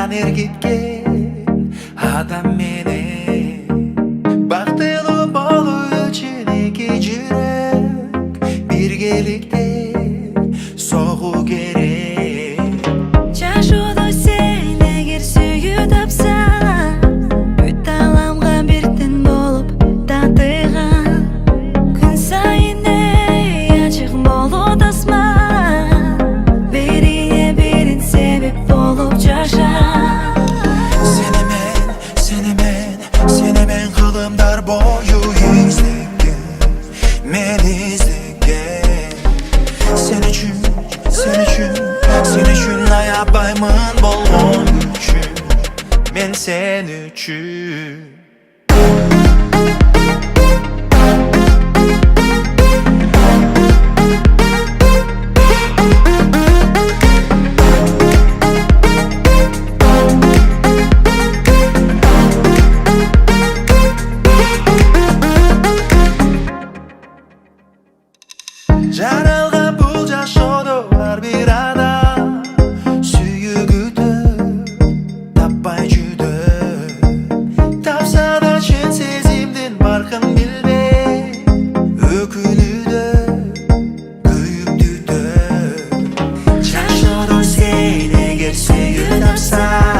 Аян эргиткен адам менен бактылуу болуу үчүн эки жүрөк биргеликте согуу керек. Жашоодо сен эгер сүйүү тапсаң, бүт ааламга бирден болуп татыган. Күн сайын ачык болот асман, бирине бирин себеп болуп жаша. Seni men kılımдар boyu izleyen, men izleyen. Sen üçün ayabayman bolğun üçün, men sen üçün. Жаралган бул жашоодо ар бир адам сүйүүгүдө таппай жүдө. Тапса да чын сезимдин баркын билбей, өкүнүүдө күйүп түтө. Жашоодо сен эгер сүйүү тапсаң,